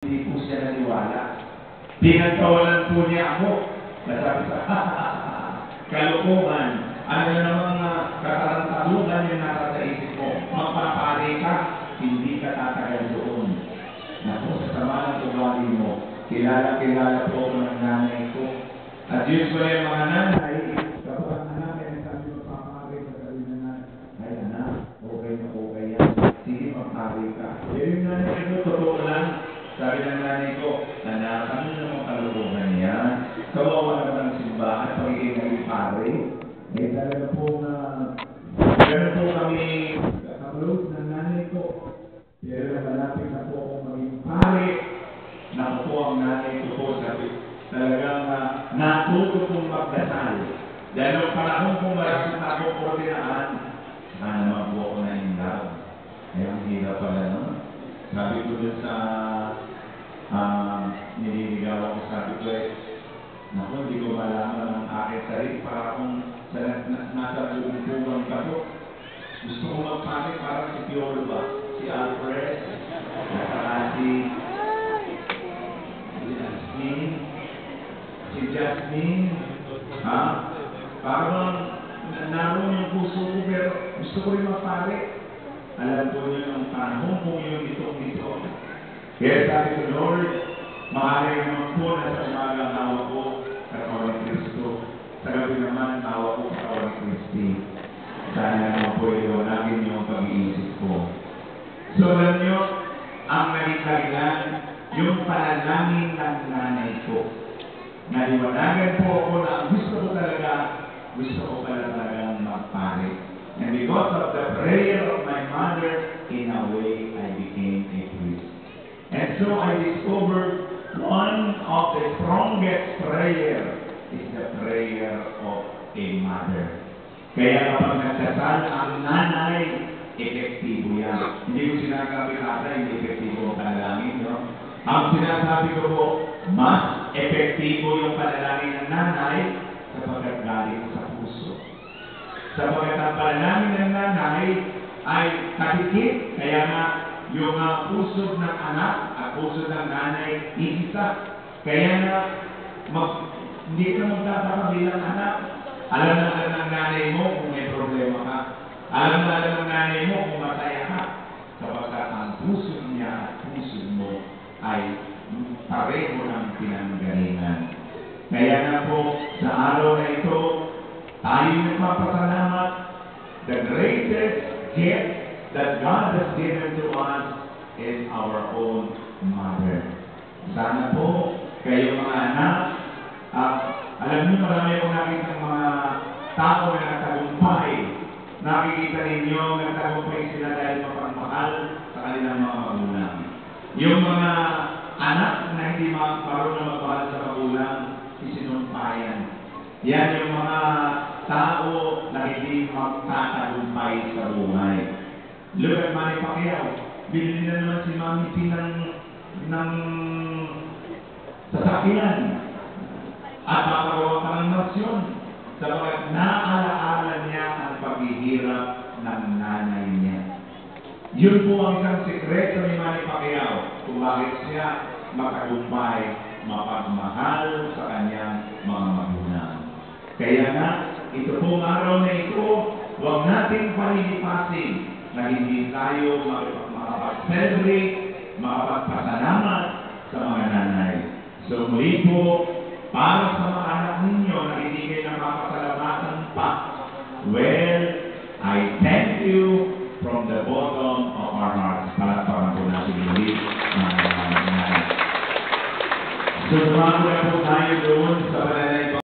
Hindi po siya naniwala. Pinagkawalan po niya ako. Nasabi sa kalukuhan. Ano na namang katarantaduhan yung nasa sa isip mo. Magpapari ka, hindi ka tatagal doon. Naku, sa sama ng ugali mo, kilala po ako ng nanay ko. At usually mga nanay, kapag ang anak ay nagsabi magpapari, sasabi na nanay, ay anak, okay na okay yan. Sige, magpapari ka. Yung nanay ko, totoo lang. Sabi ng nanay ko, anak, ano namang kalukuhan yan? Kawawa naman ang simbahan, pagiging naging pare. Eh, talaga po na, gano'n po kami kakalog ng nanay ko. Pero malapit na po akong maging pare. Naku po ang nanay ko po, sabi, talagang natuto kong magdasal. Dahil ang panahon kong marasot na ako po tinaan, sana naman po ako na inlove. Eh, ang hirap pala nun. Sabi ko dun sa nililigaw ako, sabi ko naku, hindi ko malaman ang aking sarili para akong nasa lumupugan ka po. Gusto ko magpapit parang si Piolo ba? Si Alfred? Saka si Jasmine? Ha? Parang naroon yung puso ko pero gusto ko rin magpapit. Alam po niyo ng panahon kung yung dito. Kaya sabi ko, Lord, mahalay naman po na sa umaga ang hawa ko sa katawan ni Kristo. Sa gabi naman, hawa ko sa katawan ni Kristi. Sana naman po iliwanagin niyo ang pag-iisip ko. So, alam niyo, ang naging dahilan, yung panalangin ng nanay ko. Naliwanagan po ako na gusto ko pala talagang magpare. And because of the prayer of my mother, in a way, I became a priest. And so I discovered one of the strongest prayer is the prayer of a mother. Kaya kapag nagdasal ang nanay, epektibo yan. Hindi ko sinasabi na hindi epektibo ang panalangin, no? Ang sinasabi ko po, mas epektibo yung panalangin ng nanay sapagkat galing sa puso. Sapagkat ang panalangin ng nanay ay kadikit, kaya nga yung pusod ng anak at pusod ng nanay, iisa. Kaya nga, hindi ka magtataka bilang anak. Alam na ng nanay mo kung may problema ka. Alam na ng nanay mo kung masaya ka. Sapagkat ang pusod niya at pusod mo ay pareho ng pinanggalingan. Kaya nga po, sa araw na ito, tayo nagpapasalamat. The greatest gift that God has given to us is our own mother. Sana po, kayo mga anak, alam niyo marami akong nakita mga tao na nagtagumpay. Nakikita ninyo nagtagumpay sila dahil mapagmahal sa kanilang mga magulang. Yung mga anak na hindi marunong na magmahal sa magulang, isinumpayan. Yan yung mga tao na hindi magtatagumpay sa buhay. Look at Manny Pacquiao. Binili na naman si Mami P ng sasakyan. At makagawa ka ng nasyon. Sapagkat naalaala niya ang paghihirap ng nanay niya. Yun po ang isang sekreto ni Manny Pacquiao kung bakit siya matagumpay, mapagmahal sa kanyang mga magulang. Kaya nga, ito pong araw na ito, huwag nating palilipasin na hindi tayo makapag-celebrate, makapagpasalamat sa mga nanay. So muli po, para sa mga anak ninyo na hindi kayo nakapasalamatan pa, well, I thank you from the bottom of our hearts. Palakpakan po natin muli mga nanay. So, tumago na po tayo doon sa pananay.